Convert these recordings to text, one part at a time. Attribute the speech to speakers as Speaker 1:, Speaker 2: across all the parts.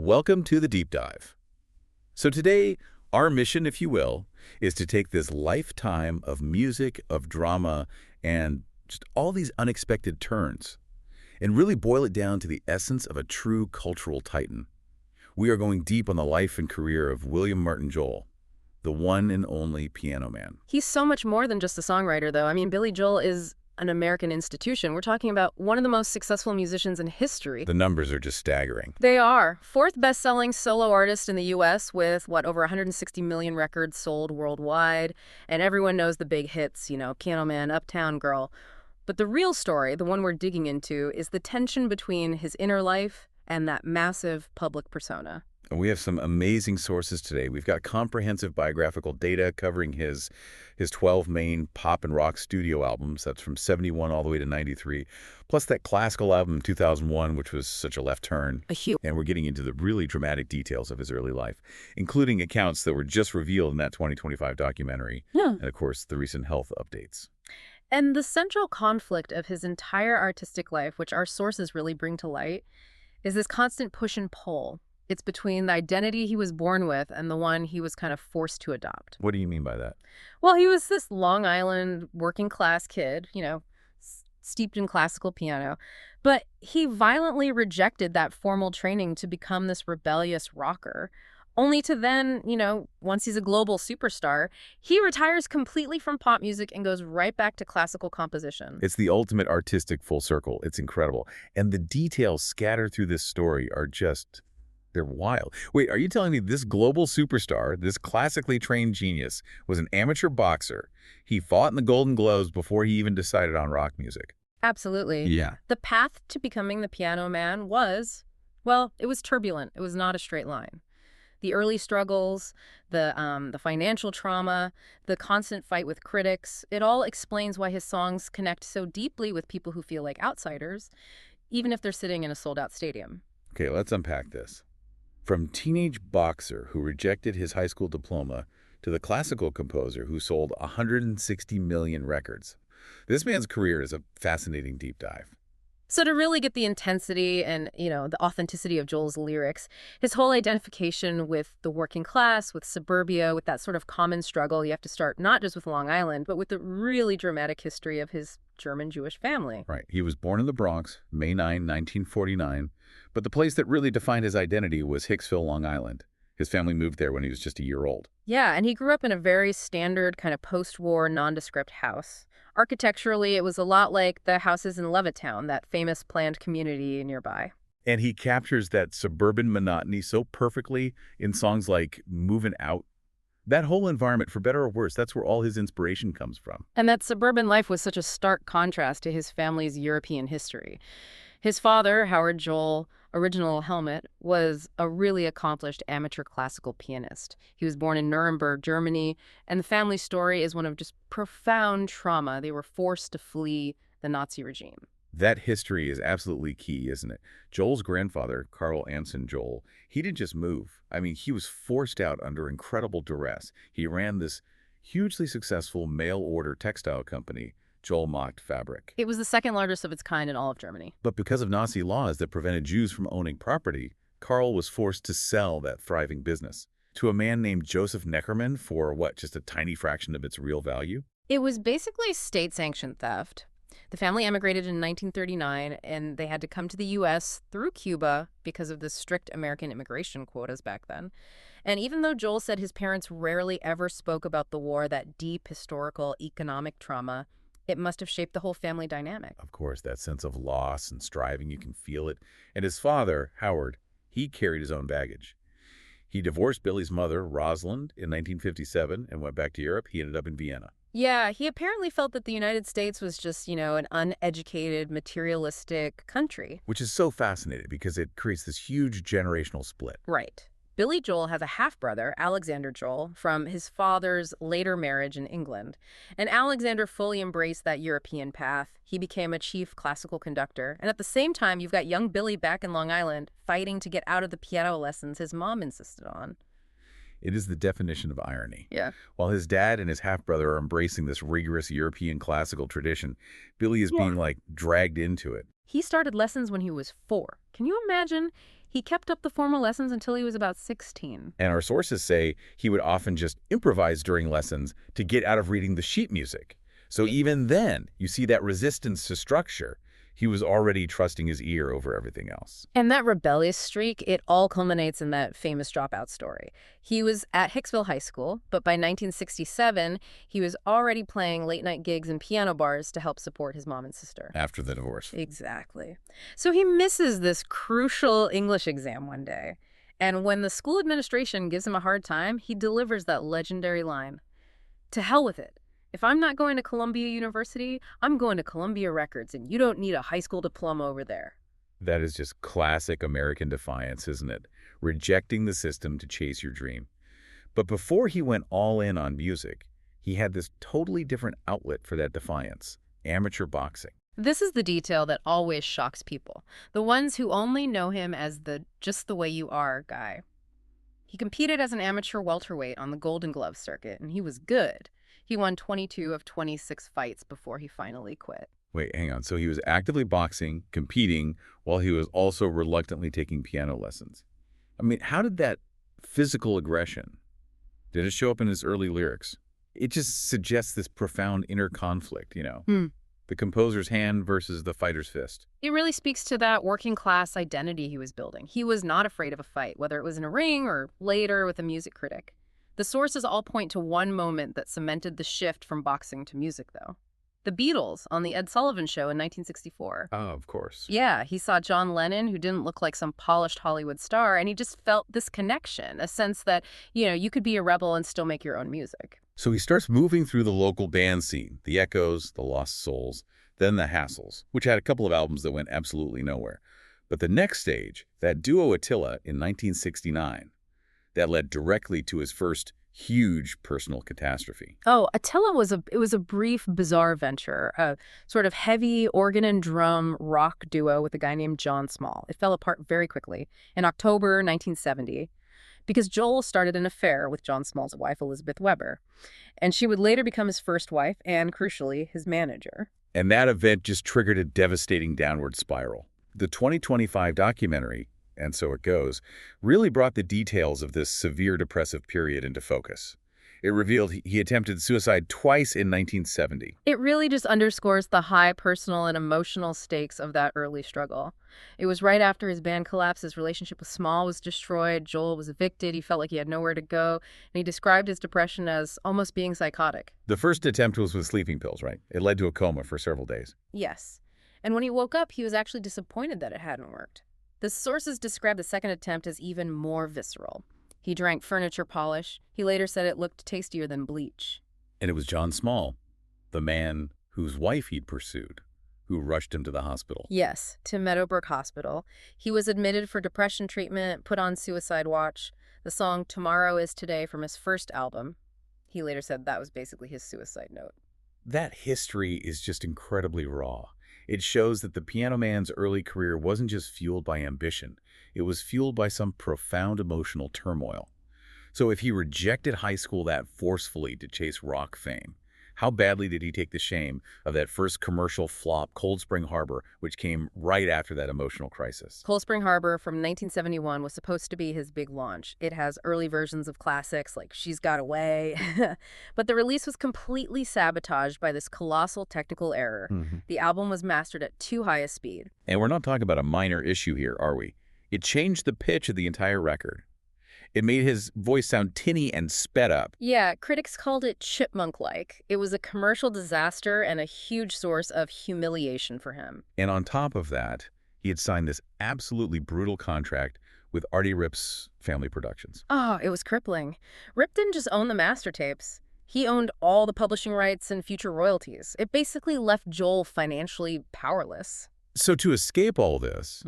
Speaker 1: Welcome to the Deep Dive. So today, our mission, if you will, is to take this lifetime of music, of drama, and just all these unexpected turns, and really boil it down to the essence of a true cultural titan. We are going deep on the life and career of William Martin Joel, the one and only piano man.
Speaker 2: He's so much more than just a songwriter, though. I mean, Billy Joel is an American institution. We're talking about one of the most successful musicians in history.
Speaker 1: The numbers are just staggering.
Speaker 2: They are. Fourth best-selling solo artist in the U.S. with, over 160 million records sold worldwide. And everyone knows the big hits, Piano Man, Uptown Girl. But the real story, the one we're digging into, is the tension between his inner life and that massive public persona.
Speaker 1: And we have some amazing sources today. We've got comprehensive biographical data covering his 12 main pop and rock studio albums. That's from 71 all the way to 93. Plus that classical album in 2001, which was such a left turn. And we're getting into the really dramatic details of his early life, including accounts that were just revealed in that 2025 documentary.
Speaker 2: Yeah.
Speaker 1: And, of course, the recent health updates.
Speaker 2: And the central conflict of his entire artistic life, which our sources really bring to light, is this constant push and pull. It's between the identity he was born with and the one he was kind of forced to adopt.
Speaker 1: What do you mean by that?
Speaker 2: Well, he was this Long Island working class kid, steeped in classical piano. But he violently rejected that formal training to become this rebellious rocker. Only to then, once he's a global superstar, he retires completely from pop music and goes right back to classical composition.
Speaker 1: It's the ultimate artistic full circle. It's incredible. And the details scattered through this story are just... they're wild. Wait, are you telling me this global superstar, this classically trained genius, was an amateur boxer? He fought in the Golden Globes before he even decided on rock music.
Speaker 2: Absolutely.
Speaker 1: Yeah.
Speaker 2: The path to becoming the piano man was, it was turbulent. It was not a straight line. The early struggles, the financial trauma, the constant fight with critics, it all explains why his songs connect so deeply with people who feel like outsiders, even if they're sitting in a sold-out stadium.
Speaker 1: Okay, let's unpack this. From teenage boxer who rejected his high school diploma to the classical composer who sold 160 million records. This man's career is a fascinating deep dive.
Speaker 2: So to really get the intensity and, the authenticity of Joel's lyrics, his whole identification with the working class, with suburbia, with that sort of common struggle, you have to start not just with Long Island, but with the really dramatic history of his German Jewish family.
Speaker 1: Right. He was born in the Bronx, May 9, 1949, but the place that really defined his identity was Hicksville, Long Island. His family moved there when he was just a year old.
Speaker 2: Yeah, and he grew up in a very standard kind of post-war nondescript house. Architecturally, it was a lot like the houses in Levittown, that famous planned community nearby.
Speaker 1: And he captures that suburban monotony so perfectly in songs like Movin' Out. That whole environment, for better or worse, that's where all his inspiration comes from.
Speaker 2: And that suburban life was such a stark contrast to his family's European history. His father, Howard Joel, original Helmut, was a really accomplished amateur classical pianist. He was born in Nuremberg, Germany, and the family story is one of just profound trauma. They were forced to flee the Nazi regime.
Speaker 1: That history is absolutely key, isn't it? Joel's grandfather, Carl Anson Joel, he didn't just move. I mean, he was forced out under incredible duress. He ran this hugely successful mail-order textile company, Joel Mocht Fabric.
Speaker 2: It was the second largest of its kind in all of Germany.
Speaker 1: But because of Nazi laws that prevented Jews from owning property, Carl was forced to sell that thriving business to a man named Joseph Neckermann for, just a tiny fraction of its real value?
Speaker 2: It was basically state-sanctioned theft. The family emigrated in 1939, and they had to come to the U.S. through Cuba because of the strict American immigration quotas back then. And even though Joel said his parents rarely ever spoke about the war, that deep historical economic trauma, it must have shaped the whole family dynamic.
Speaker 1: Of course, that sense of loss and striving, you can feel it. And his father, Howard, he carried his own baggage. He divorced Billy's mother, Rosalind, in 1957 and went back to Europe. He ended up in Vienna.
Speaker 2: Yeah, he apparently felt that the United States was just, an uneducated, materialistic country.
Speaker 1: Which is so fascinating because it creates this huge generational split.
Speaker 2: Right. Billy Joel has a half-brother, Alexander Joel, from his father's later marriage in England. And Alexander fully embraced that European path. He became a chief classical conductor. And at the same time, you've got young Billy back in Long Island fighting to get out of the piano lessons his mom insisted on.
Speaker 1: It is the definition of irony.
Speaker 2: Yeah.
Speaker 1: While his dad and his half-brother are embracing this rigorous European classical tradition, Billy is being, dragged into it.
Speaker 2: He started lessons when he was 4. Can you imagine? He kept up the formal lessons until he was about 16.
Speaker 1: And our sources say he would often just improvise during lessons to get out of reading the sheet music. So even then, you see that resistance to structure. He was already trusting his ear over everything else.
Speaker 2: And that rebellious streak, it all culminates in that famous dropout story. He was at Hicksville High School, but by 1967, he was already playing late-night gigs in piano bars to help support his mom and sister.
Speaker 1: After the divorce.
Speaker 2: Exactly. So he misses this crucial English exam one day. And when the school administration gives him a hard time, he delivers that legendary line. "To hell with it. If I'm not going to Columbia University, I'm going to Columbia Records, and you don't need a high school diploma over there."
Speaker 1: That is just classic American defiance, isn't it? Rejecting the system to chase your dream. But before he went all in on music, he had this totally different outlet for that defiance: amateur boxing.
Speaker 2: This is the detail that always shocks people, the ones who only know him as the just the way you are guy. He competed as an amateur welterweight on the Golden Glove circuit, and he was good. He won 22 of 26 fights before he finally quit.
Speaker 1: Wait, hang on. So he was actively boxing, competing, while he was also reluctantly taking piano lessons. I mean, how did that physical aggression, did it show up in his early lyrics? It just suggests this profound inner conflict, the composer's hand versus the fighter's fist.
Speaker 2: It really speaks to that working class identity he was building. He was not afraid of a fight, whether it was in a ring or later with a music critic. The sources all point to one moment that cemented the shift from boxing to music, though. The Beatles on the Ed Sullivan Show in 1964.
Speaker 1: Oh, of course.
Speaker 2: Yeah, he saw John Lennon, who didn't look like some polished Hollywood star, and he just felt this connection, a sense that, you could be a rebel and still make your own music.
Speaker 1: So he starts moving through the local band scene, the Echoes, the Lost Souls, then the Hassles, which had a couple of albums that went absolutely nowhere. But the next stage, that duo Attila in 1969, that led directly to his first huge personal catastrophe.
Speaker 2: Oh, Attila was a brief, bizarre venture, a sort of heavy organ and drum rock duo with a guy named John Small. It fell apart very quickly in October 1970 because Joel started an affair with John Small's wife, Elizabeth Weber, and she would later become his first wife and, crucially, his manager.
Speaker 1: And that event just triggered a devastating downward spiral. The 2025 documentary, And So It Goes, really brought the details of this severe depressive period into focus. It revealed he attempted suicide twice in 1970.
Speaker 2: It really just underscores the high personal and emotional stakes of that early struggle. It was right after his band collapsed, his relationship with Small was destroyed, Joel was evicted, he felt like he had nowhere to go, and he described his depression as almost being psychotic.
Speaker 1: The first attempt was with sleeping pills, right? It led to a coma for several days.
Speaker 2: Yes. And when he woke up, he was actually disappointed that it hadn't worked. The sources describe the second attempt as even more visceral. He drank furniture polish. He later said it looked tastier than bleach.
Speaker 1: And it was John Small, the man whose wife he'd pursued, who rushed him to the hospital.
Speaker 2: Yes, to Meadowbrook Hospital. He was admitted for depression treatment, put on suicide watch. The song Tomorrow Is Today from his first album, he later said that was basically his suicide note.
Speaker 1: That history is just incredibly raw. It shows that the piano man's early career wasn't just fueled by ambition. It was fueled by some profound emotional turmoil. So if he rejected high school that forcefully to chase rock fame, how badly did he take the shame of that first commercial flop, Cold Spring Harbor, which came right after that emotional crisis?
Speaker 2: Cold Spring Harbor from 1971 was supposed to be his big launch. It has early versions of classics like She's Got Away. But the release was completely sabotaged by this colossal technical error. The album was mastered at too high a speed.
Speaker 1: And we're not talking about a minor issue here, are we? It changed the pitch of the entire record. It made his voice sound tinny and sped up.
Speaker 2: Yeah, critics called it chipmunk-like. It was a commercial disaster and a huge source of humiliation for him.
Speaker 1: And on top of that, he had signed this absolutely brutal contract with Artie Rip's Family Productions.
Speaker 2: Oh, it was crippling. Rip didn't just own the master tapes. He owned all the publishing rights and future royalties. It basically left Joel financially powerless.
Speaker 1: So to escape all this,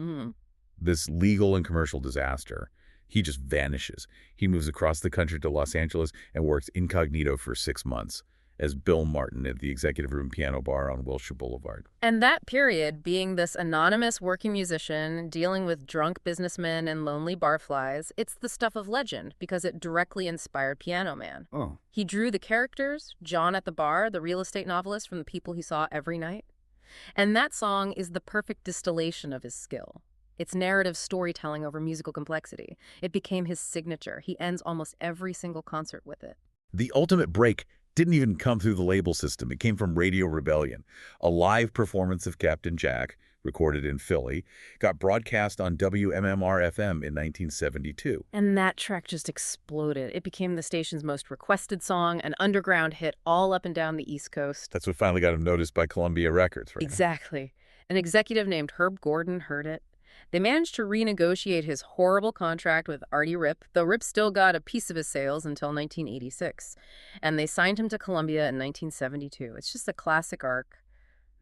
Speaker 1: this legal and commercial disaster, he just vanishes. He moves across the country to Los Angeles and works incognito for 6 months as Bill Martin at the Executive Room Piano Bar on Wilshire Boulevard.
Speaker 2: And that period, being this anonymous working musician, dealing with drunk businessmen and lonely barflies, it's the stuff of legend because it directly inspired Piano Man.
Speaker 1: Oh.
Speaker 2: He drew the characters, John at the bar, the real estate novelist from the people he saw every night. And that song is the perfect distillation of his skill. It's narrative storytelling over musical complexity. It became his signature. He ends almost every single concert with it.
Speaker 1: The ultimate break didn't even come through the label system. It came from Radio Rebellion, a live performance of Captain Jack, recorded in Philly, got broadcast on WMMR-FM in 1972.
Speaker 2: And that track just exploded. It became the station's most requested song, an underground hit all up and down the East Coast.
Speaker 1: That's what finally got him noticed by Columbia Records, right?
Speaker 2: Exactly. An executive named Herb Gordon heard it. They managed to renegotiate his horrible contract with Artie Ripp, though Ripp still got a piece of his sales until 1986. And they signed him to Columbia in 1972. It's just a classic arc.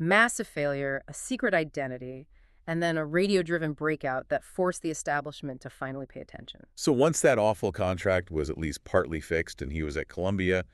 Speaker 2: Massive failure, a secret identity, and then a radio-driven breakout that forced the establishment to finally pay attention.
Speaker 1: So once that awful contract was at least partly fixed and he was at Columbia,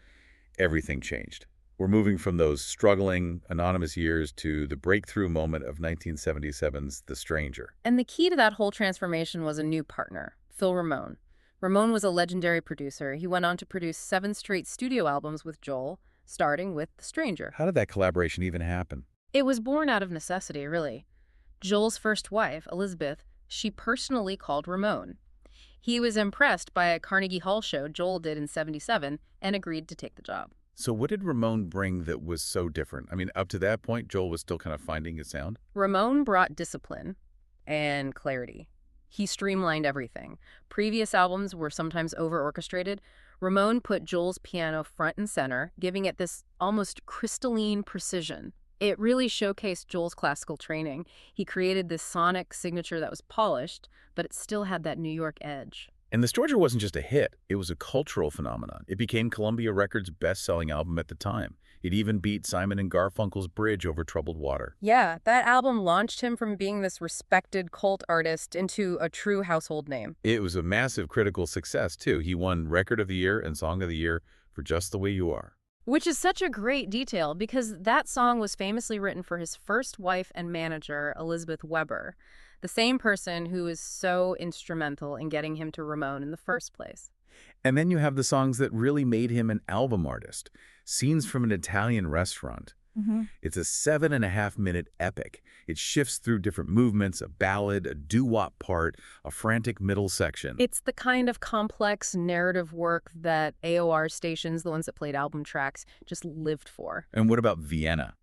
Speaker 1: everything changed. We're moving from those struggling, anonymous years to the breakthrough moment of 1977's The Stranger.
Speaker 2: And the key to that whole transformation was a new partner, Phil Ramone. Ramone was a legendary producer. He went on to produce 7 straight studio albums with Joel, starting with The Stranger.
Speaker 1: How did that collaboration even happen?
Speaker 2: It was born out of necessity, really. Joel's first wife, Elizabeth, she personally called Ramone. He was impressed by a Carnegie Hall show Joel did in '77 and agreed to take the job.
Speaker 1: So what did Ramone bring that was so different? I mean, up to that point, Joel was still kind of finding his sound?
Speaker 2: Ramone brought discipline and clarity. He streamlined everything. Previous albums were sometimes over-orchestrated. Ramone put Joel's piano front and center, giving it this almost crystalline precision. It really showcased Joel's classical training. He created this sonic signature that was polished, but it still had that New York edge.
Speaker 1: And The Stranger wasn't just a hit, it was a cultural phenomenon. It became Columbia Records' best-selling album at the time. It even beat Simon and Garfunkel's Bridge Over Troubled Water.
Speaker 2: Yeah, that album launched him from being this respected cult artist into a true household name.
Speaker 1: It was a massive critical success, too. He won Record of the Year and Song of the Year for Just the Way You Are.
Speaker 2: Which is such a great detail because that song was famously written for his first wife and manager, Elizabeth Weber, the same person who was so instrumental in getting him to Ramone in the first place.
Speaker 1: And then you have the songs that really made him an album artist. Scenes from an Italian Restaurant. It's a 7.5-minute epic. It shifts through different movements, a ballad, a doo-wop part, a frantic middle section.
Speaker 2: It's the kind of complex narrative work that AOR stations, the ones that played album tracks, just lived for.
Speaker 1: And what about Vienna?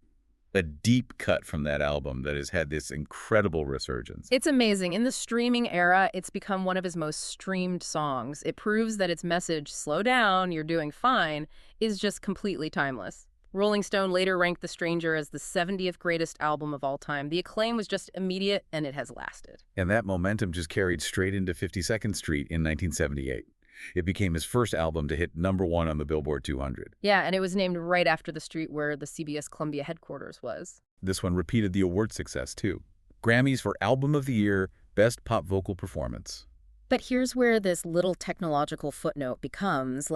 Speaker 1: A deep cut from that album that has had this incredible resurgence.
Speaker 2: It's amazing. In the streaming era, it's become one of his most streamed songs. It proves that its message, slow down, you're doing fine, is just completely timeless. Rolling Stone later ranked The Stranger as the 70th greatest album of all time. The acclaim was just immediate, and it has lasted.
Speaker 1: And that momentum just carried straight into 52nd Street in 1978. It became his first album to hit #1 on the Billboard 200.
Speaker 2: Yeah, and it was named right after the street where the CBS Columbia headquarters was.
Speaker 1: This one repeated the award success, too. Grammys for Album of the Year, Best Pop Vocal Performance.
Speaker 2: But here's where this little technological footnote becomes,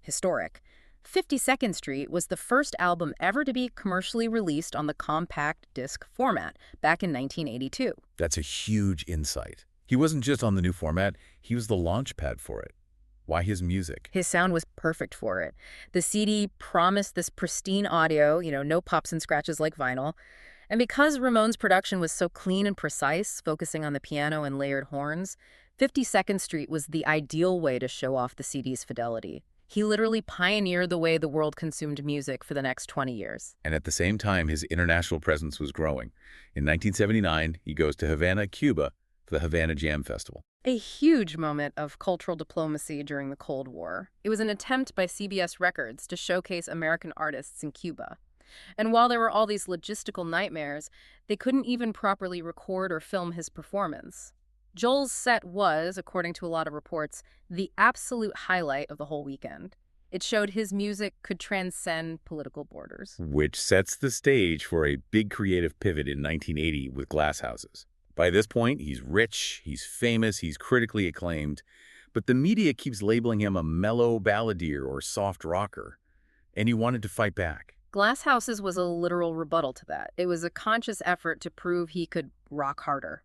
Speaker 2: historic. 52nd Street was the first album ever to be commercially released on the compact disc format back in 1982.
Speaker 1: That's a huge insight. He wasn't just on the new format, he was the launch pad for it. Why his music?
Speaker 2: His sound was perfect for it. The CD promised this pristine audio, no pops and scratches like vinyl. And because Ramone's production was so clean and precise, focusing on the piano and layered horns, 52nd Street was the ideal way to show off the CD's fidelity. He literally pioneered the way the world consumed music for the next 20 years.
Speaker 1: And at the same time, his international presence was growing. In 1979, he goes to Havana, Cuba, for the Havana Jam Festival.
Speaker 2: A huge moment of cultural diplomacy during the Cold War. It was an attempt by CBS Records to showcase American artists in Cuba. And while there were all these logistical nightmares, they couldn't even properly record or film his performance. Joel's set was, according to a lot of reports, the absolute highlight of the whole weekend. It showed his music could transcend political borders.
Speaker 1: Which sets the stage for a big creative pivot in 1980 with Glass Houses. By this point, he's rich, he's famous, he's critically acclaimed, but the media keeps labeling him a mellow balladeer or soft rocker, and he wanted to fight back.
Speaker 2: Glass Houses was a literal rebuttal to that. It was a conscious effort to prove he could rock harder.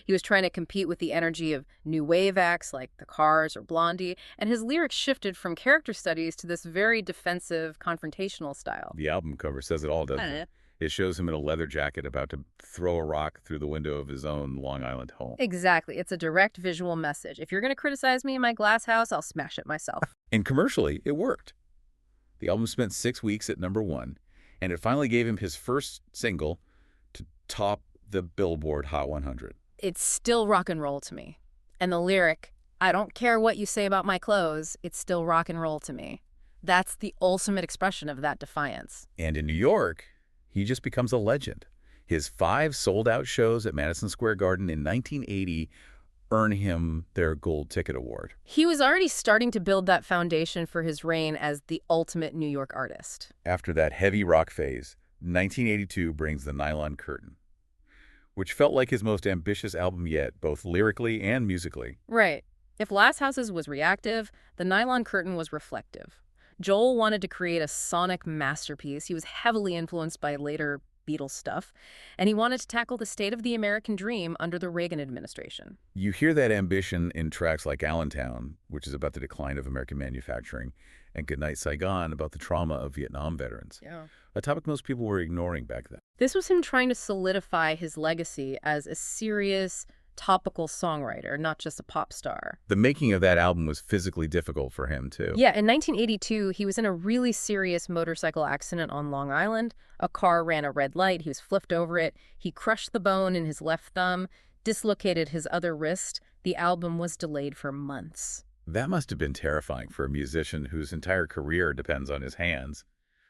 Speaker 2: He was trying to compete with the energy of new wave acts like The Cars or Blondie, and his lyrics shifted from character studies to this very defensive, confrontational style.
Speaker 1: The album cover says it all, doesn't it? It shows him in a leather jacket about to throw a rock through the window of his own Long Island home.
Speaker 2: Exactly. It's a direct visual message. If you're going to criticize me in my glass house, I'll smash it myself.
Speaker 1: And commercially, it worked. The album spent 6 weeks at #1, and it finally gave him his first single to top the Billboard Hot 100.
Speaker 2: It's still rock and roll to me. And the lyric, I don't care what you say about my clothes, it's still rock and roll to me. That's the ultimate expression of that defiance.
Speaker 1: And in New York, he just becomes a legend. His 5 sold-out shows at Madison Square Garden in 1980 earn him their Gold Ticket Award.
Speaker 2: He was already starting to build that foundation for his reign as the ultimate New York artist.
Speaker 1: After that heavy rock phase, 1982 brings The Nylon Curtain, which felt like his most ambitious album yet, both lyrically and musically.
Speaker 2: Right. If Last Houses was reactive, The Nylon Curtain was reflective. Joel wanted to create a sonic masterpiece. He was heavily influenced by later Beatles stuff, and he wanted to tackle the state of the American dream under the Reagan administration.
Speaker 1: You hear that ambition in tracks like Allentown, which is about the decline of American manufacturing, and Goodnight Saigon, about the trauma of Vietnam veterans.
Speaker 2: Yeah.
Speaker 1: A topic most people were ignoring back then.
Speaker 2: This was him trying to solidify his legacy as a serious, topical songwriter, not just a pop star.
Speaker 1: The making of that album was physically difficult for him, too.
Speaker 2: Yeah, in 1982, he was in a really serious motorcycle accident on Long Island. A car ran a red light. He was flipped over it. He crushed the bone in his left thumb, dislocated his other wrist. The album was delayed for months.
Speaker 1: That must have been terrifying for a musician whose entire career depends on his hands.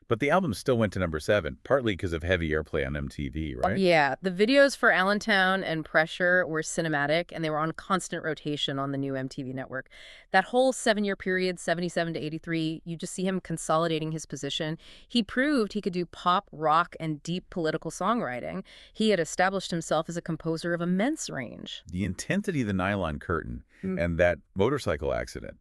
Speaker 1: But the album still went to #7, partly because of heavy airplay on MTV, right?
Speaker 2: Yeah, the videos for Allentown and Pressure were cinematic, and they were on constant rotation on the new MTV network. That whole 7-year period, 77 to 83, you just see him consolidating his position. He proved he could do pop, rock, and deep political songwriting. He had established himself as a composer of immense range.
Speaker 1: The intensity of The Nylon Curtain and that motorcycle accident,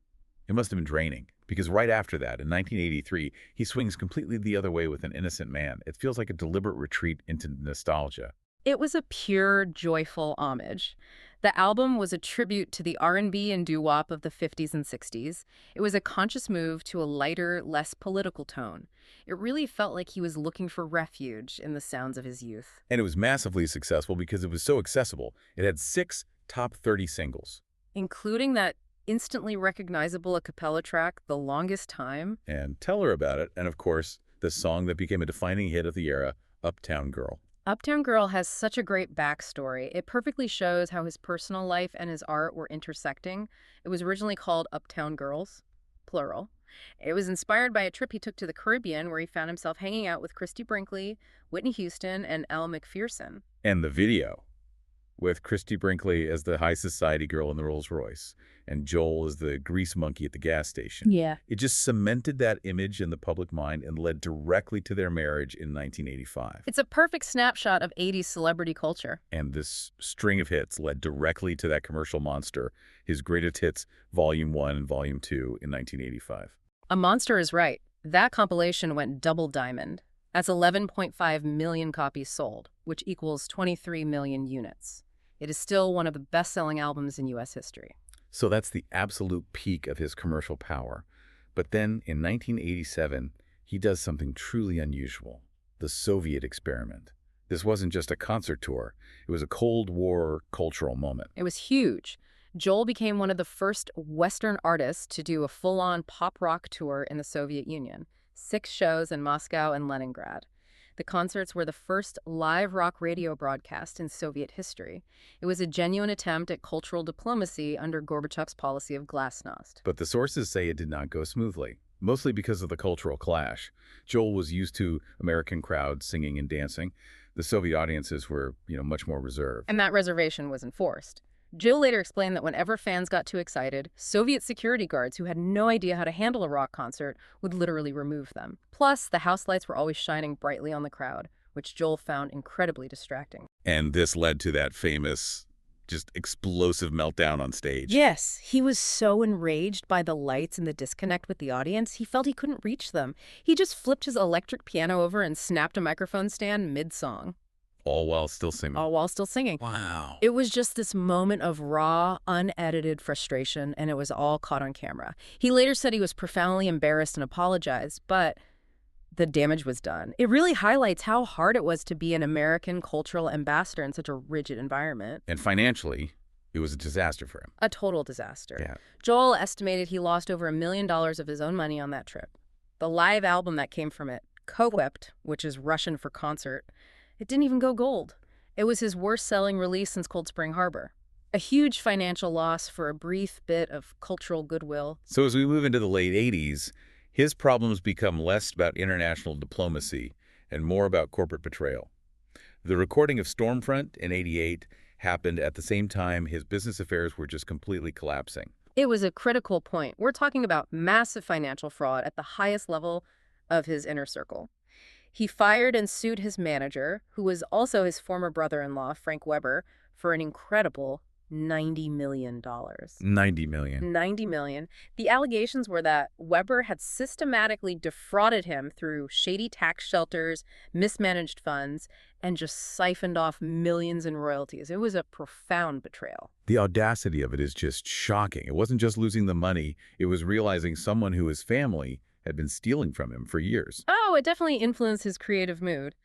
Speaker 1: it must have been draining. Because right after that, in 1983, he swings completely the other way with An Innocent Man. It feels like a deliberate retreat into nostalgia.
Speaker 2: It was a pure, joyful homage. The album was a tribute to the R&B and doo-wop of the 50s and 60s. It was a conscious move to a lighter, less political tone. It really felt like he was looking for refuge in the sounds of his youth.
Speaker 1: And it was massively successful because it was so accessible. It had 6 top 30 singles.
Speaker 2: Including that instantly recognizable a cappella track, The Longest Time.
Speaker 1: And Tell Her About It, and of course, the song that became a defining hit of the era, Uptown Girl.
Speaker 2: Uptown Girl has such a great backstory. It perfectly shows how his personal life and his art were intersecting. It was originally called Uptown Girls, plural. It was inspired by a trip he took to the Caribbean where he found himself hanging out with Christy Brinkley, Whitney Houston, and Elle Macpherson.
Speaker 1: And the video, with Christy Brinkley as the high society girl in the Rolls Royce, and Joel as the grease monkey at the gas station.
Speaker 2: Yeah.
Speaker 1: It just cemented that image in the public mind and led directly to their marriage in 1985.
Speaker 2: It's a perfect snapshot of 80s celebrity culture.
Speaker 1: And this string of hits led directly to that commercial monster, his Greatest Hits Volume 1 and Volume 2 in 1985.
Speaker 2: A monster is right. That compilation went double diamond. That's 11.5 million copies sold, which equals 23 million units. It is still one of the best-selling albums in U.S. history.
Speaker 1: So that's the absolute peak of his commercial power. But then, in 1987, he does something truly unusual, the Soviet experiment. This wasn't just a concert tour. It was a Cold War cultural moment.
Speaker 2: It was huge. Joel became one of the first Western artists to do a full-on pop-rock tour in the Soviet Union. 6 shows in Moscow and Leningrad. The concerts were the first live rock radio broadcast in Soviet history. It was a genuine attempt at cultural diplomacy under Gorbachev's policy of glasnost.
Speaker 1: But the sources say it did not go smoothly, mostly because of the cultural clash. Joel was used to American crowds singing and dancing. The Soviet audiences were, much more reserved.
Speaker 2: And that reservation was enforced. Jill later explained that whenever fans got too excited, Soviet security guards who had no idea how to handle a rock concert would literally remove them. Plus, the house lights were always shining brightly on the crowd, which Joel found incredibly distracting.
Speaker 1: And this led to that famous, just explosive meltdown on stage.
Speaker 2: Yes, he was so enraged by the lights and the disconnect with the audience, he felt he couldn't reach them. He just flipped his electric piano over and snapped a microphone stand mid-song.
Speaker 1: All while still singing.
Speaker 2: All while still singing.
Speaker 1: Wow.
Speaker 2: It was just this moment of raw, unedited frustration, and it was all caught on camera. He later said he was profoundly embarrassed and apologized, but the damage was done. It really highlights how hard it was to be an American cultural ambassador in such a rigid environment.
Speaker 1: And financially, it was a disaster for him.
Speaker 2: A total disaster.
Speaker 1: Yeah.
Speaker 2: Joel estimated he lost over $1 million of his own money on that trip. The live album that came from it, Kowept, which is Russian for concert, it didn't even go gold. It was his worst-selling release since Cold Spring Harbor. A huge financial loss for a brief bit of cultural goodwill.
Speaker 1: So as we move into the late 80s, his problems become less about international diplomacy and more about corporate betrayal. The recording of Stormfront in '88 happened at the same time his business affairs were just completely collapsing.
Speaker 2: It was a critical point. We're talking about massive financial fraud at the highest level of his inner circle. He fired and sued his manager, who was also his former brother-in-law, Frank Weber, for an incredible $90 million.
Speaker 1: $90 million.
Speaker 2: $90 million. The allegations were that Weber had systematically defrauded him through shady tax shelters, mismanaged funds, and just siphoned off millions in royalties. It was a profound betrayal.
Speaker 1: The audacity of it is just shocking. It wasn't just losing the money, it was realizing someone who his family had been stealing from him for years.
Speaker 2: Oh, it definitely influenced his creative mood.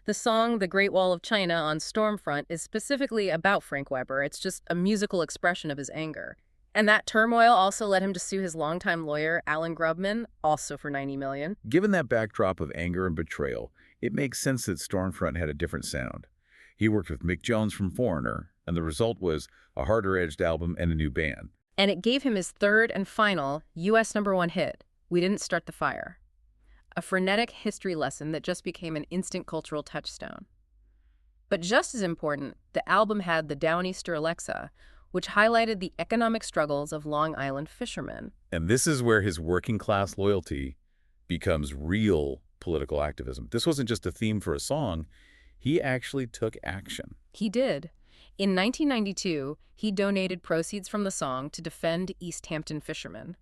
Speaker 2: The song The Great Wall of China on Stormfront is specifically about Frank Weber. It's just a musical expression of his anger. And that turmoil also led him to sue his longtime lawyer, Alan Grubman, also for $90 million.
Speaker 1: Given that backdrop of anger and betrayal, it makes sense that Stormfront had a different sound. He worked with Mick Jones from Foreigner, and the result was a harder-edged album and a new band.
Speaker 2: And it gave him his third and final U.S. #1 hit, We Didn't Start the Fire. A frenetic history lesson that just became an instant cultural touchstone. But just as important, the album had the Downeaster Alexa, which highlighted the economic struggles of Long Island fishermen.
Speaker 1: And this is where his working-class loyalty becomes real political activism. This wasn't just a theme for a song. He actually took action.
Speaker 2: He did. In 1992, he donated proceeds from the song to defend East Hampton fishermen.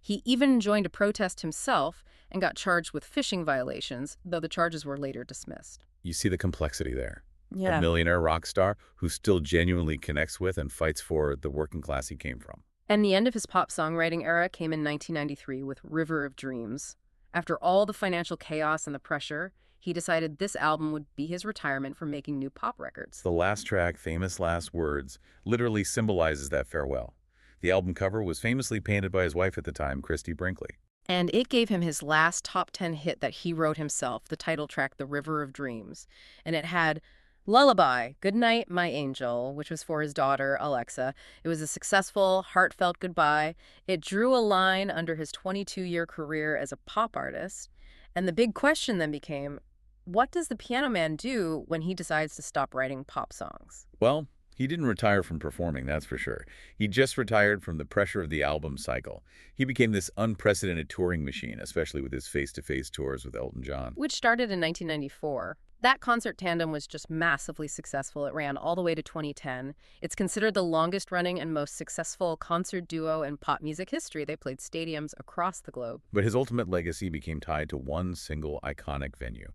Speaker 2: He even joined a protest himself and got charged with fishing violations, though the charges were later dismissed.
Speaker 1: You see the complexity there.
Speaker 2: Yeah.
Speaker 1: A millionaire rock star who still genuinely connects with and fights for the working class he came from.
Speaker 2: And the end of his pop songwriting era came in 1993 with River of Dreams. After all the financial chaos and the pressure, he decided this album would be his retirement from making new pop records.
Speaker 1: The last track, Famous Last Words, literally symbolizes that farewell. The album cover was famously painted by his wife at the time, Christy Brinkley.
Speaker 2: And it gave him his last top 10 hit that he wrote himself, the title track, The River of Dreams. And it had Lullaby, Goodnight, My Angel, which was for his daughter, Alexa. It was a successful, heartfelt goodbye. It drew a line under his 22-year career as a pop artist. And the big question then became, what does the Piano Man do when he decides to stop writing pop songs?
Speaker 1: Well, he didn't retire from performing, that's for sure. He just retired from the pressure of the album cycle. He became this unprecedented touring machine, especially with his face-to-face tours with Elton John.
Speaker 2: Which started in 1994. That concert tandem was just massively successful. It ran all the way to 2010. It's considered the longest-running and most successful concert duo in pop music history. They played stadiums across the globe.
Speaker 1: But his ultimate legacy became tied to one single iconic venue,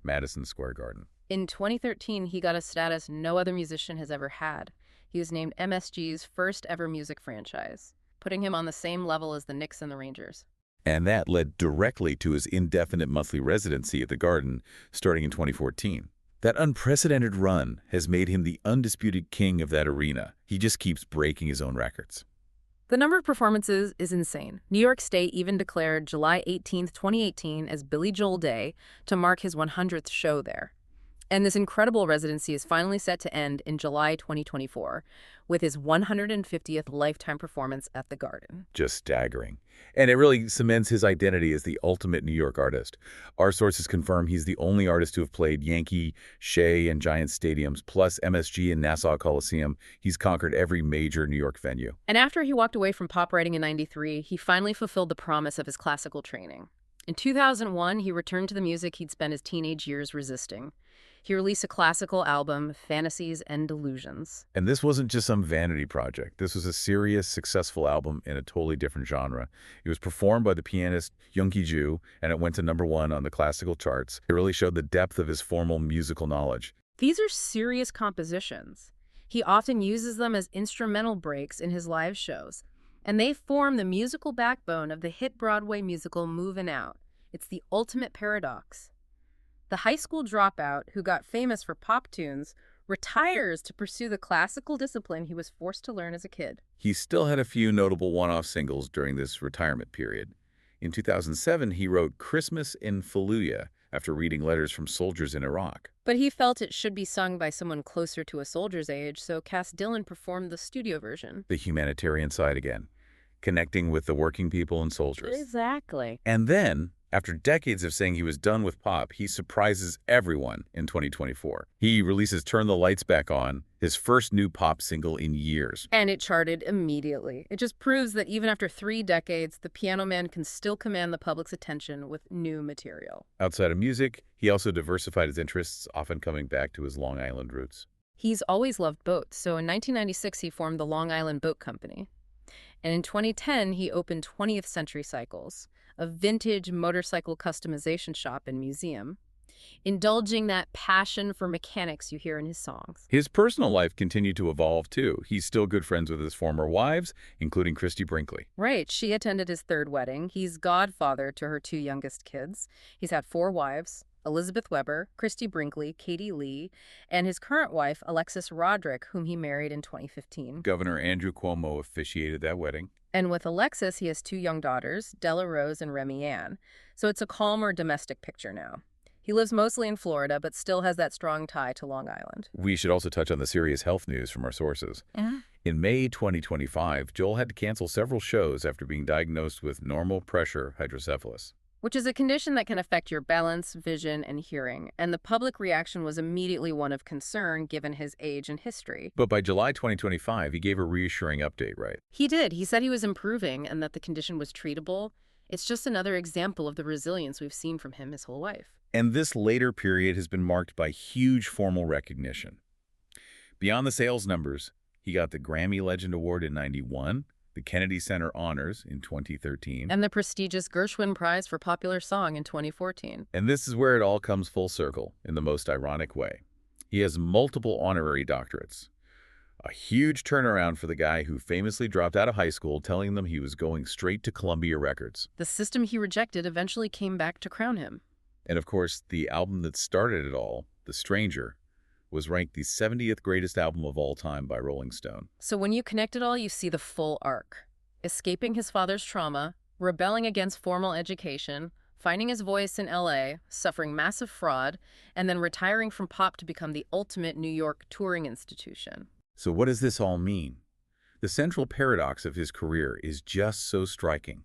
Speaker 1: Madison Square Garden.
Speaker 2: In 2013, he got a status no other musician has ever had. He was named MSG's first ever music franchise, putting him on the same level as the Knicks and the Rangers.
Speaker 1: And that led directly to his indefinite monthly residency at the Garden starting in 2014. That unprecedented run has made him the undisputed king of that arena. He just keeps breaking his own records.
Speaker 2: The number of performances is insane. New York State even declared July 18, 2018 as Billy Joel Day to mark his 100th show there. And this incredible residency is finally set to end in July 2024 with his 150th lifetime performance at the Garden.
Speaker 1: Just staggering. And it really cements his identity as the ultimate New York artist. Our sources confirm he's the only artist to have played Yankee, Shea, and Giant stadiums, plus MSG and Nassau Coliseum. He's conquered every major New York venue.
Speaker 2: And after he walked away from pop writing in '93, he finally fulfilled the promise of his classical training. In 2001, he returned to the music he'd spent his teenage years resisting. He released a classical album, Fantasies and Delusions.
Speaker 1: And this wasn't just some vanity project. This was a serious, successful album in a totally different genre. It was performed by the pianist Yoongi Ju, and it went to #1 on the classical charts. It really showed the depth of his formal musical knowledge.
Speaker 2: These are serious compositions. He often uses them as instrumental breaks in his live shows, and they form the musical backbone of the hit Broadway musical Movin' Out. It's the ultimate paradox. The high school dropout who got famous for pop tunes retires to pursue the classical discipline he was forced to learn as a kid.
Speaker 1: He still had a few notable one-off singles during this retirement period. In 2007, he wrote Christmas in Fallujah after reading letters from soldiers in Iraq.
Speaker 2: But he felt it should be sung by someone closer to a soldier's age, so Cass Dillon performed the studio version.
Speaker 1: The humanitarian side again, connecting with the working people and soldiers.
Speaker 2: Exactly.
Speaker 1: And then, after decades of saying he was done with pop, he surprises everyone in 2024. He releases Turn the Lights Back On, his first new pop single in years.
Speaker 2: And it charted immediately. It just proves that even after 3 decades, the Piano Man can still command the public's attention with new material.
Speaker 1: Outside of music, he also diversified his interests, often coming back to his Long Island roots.
Speaker 2: He's always loved boats, so in 1996 he formed the Long Island Boat Company. And in 2010, he opened 20th Century Cycles, a vintage motorcycle customization shop and museum, indulging that passion for mechanics you hear in his songs.
Speaker 1: His personal life continued to evolve, too. He's still good friends with his former wives, including Christy Brinkley.
Speaker 2: Right. She attended his 3rd wedding. He's godfather to her 2 youngest kids. He's had 4 wives: Elizabeth Weber, Christy Brinkley, Katie Lee, and his current wife, Alexis Roderick, whom he married in 2015.
Speaker 1: Governor Andrew Cuomo officiated that wedding.
Speaker 2: And with Alexis, he has 2 young daughters, Della Rose and Remy Ann. So it's a calmer domestic picture now. He lives mostly in Florida, but still has that strong tie to Long Island.
Speaker 1: We should also touch on the serious health news from our sources. In May 2025, Joel had to cancel several shows after being diagnosed with normal pressure hydrocephalus,
Speaker 2: which is a condition that can affect your balance, vision, and hearing. And the public reaction was immediately one of concern given his age and history.
Speaker 1: But by July 2025, he gave a reassuring update, right?
Speaker 2: He did. He said he was improving and that the condition was treatable. It's just another example of the resilience we've seen from him his whole life.
Speaker 1: And this later period has been marked by huge formal recognition. Beyond the sales numbers, he got the Grammy Legend Award in '91, the Kennedy Center Honors in 2013,
Speaker 2: and the prestigious Gershwin Prize for Popular Song in 2014.
Speaker 1: And this is where it all comes full circle in the most ironic way. He has multiple honorary doctorates. A huge turnaround for the guy who famously dropped out of high school telling them he was going straight to Columbia Records.
Speaker 2: The system he rejected eventually came back to crown him.
Speaker 1: And of course, the album that started it all, The Stranger, was ranked the 70th greatest album of all time by Rolling Stone.
Speaker 2: So when you connect it all, you see the full arc. Escaping his father's trauma, rebelling against formal education, finding his voice in LA, suffering massive fraud, and then retiring from pop to become the ultimate New York touring institution.
Speaker 1: So what does this all mean? The central paradox of his career is just so striking.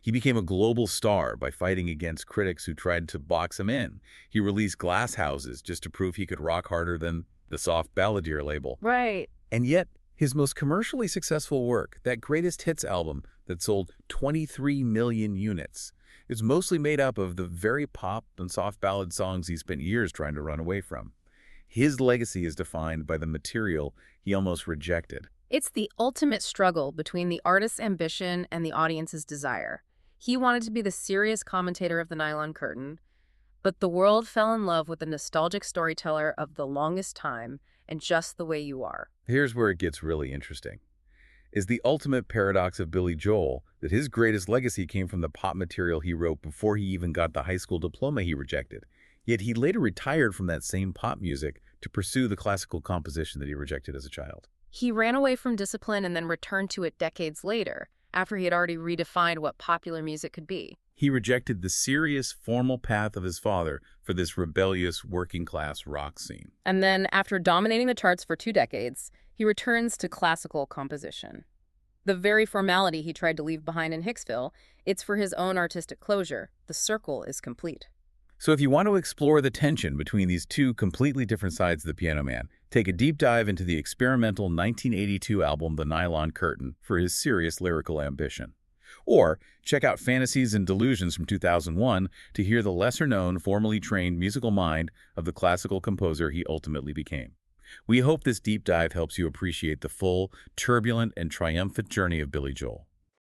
Speaker 1: He became a global star by fighting against critics who tried to box him in. He released Glass Houses just to prove he could rock harder than the soft balladeer label.
Speaker 2: Right.
Speaker 1: And yet, his most commercially successful work, that greatest hits album that sold 23 million units, is mostly made up of the very pop and soft ballad songs he spent years trying to run away from. His legacy is defined by the material he almost rejected.
Speaker 2: It's the ultimate struggle between the artist's ambition and the audience's desire. He wanted to be the serious commentator of the Nylon Curtain, but the world fell in love with the nostalgic storyteller of The Longest Time and Just the Way You Are.
Speaker 1: Here's where it gets really interesting. Is the ultimate paradox of Billy Joel that his greatest legacy came from the pop material he wrote before he even got the high school diploma he rejected. Yet he later retired from that same pop music to pursue the classical composition that he rejected as a child.
Speaker 2: He ran away from discipline and then returned to it decades later, after he had already redefined what popular music could be.
Speaker 1: He rejected the serious, formal path of his father for this rebellious, working-class rock scene.
Speaker 2: And then, after dominating the charts for 2 decades, he returns to classical composition. The very formality he tried to leave behind in Hicksville, it's for his own artistic closure. The circle is complete.
Speaker 1: So if you want to explore the tension between these two completely different sides of the Piano Man, take a deep dive into the experimental 1982 album The Nylon Curtain for his serious lyrical ambition. Or check out Fantasies and Delusions from 2001 to hear the lesser-known, formally trained musical mind of the classical composer he ultimately became. We hope this deep dive helps you appreciate the full, turbulent, and triumphant journey of Billy Joel.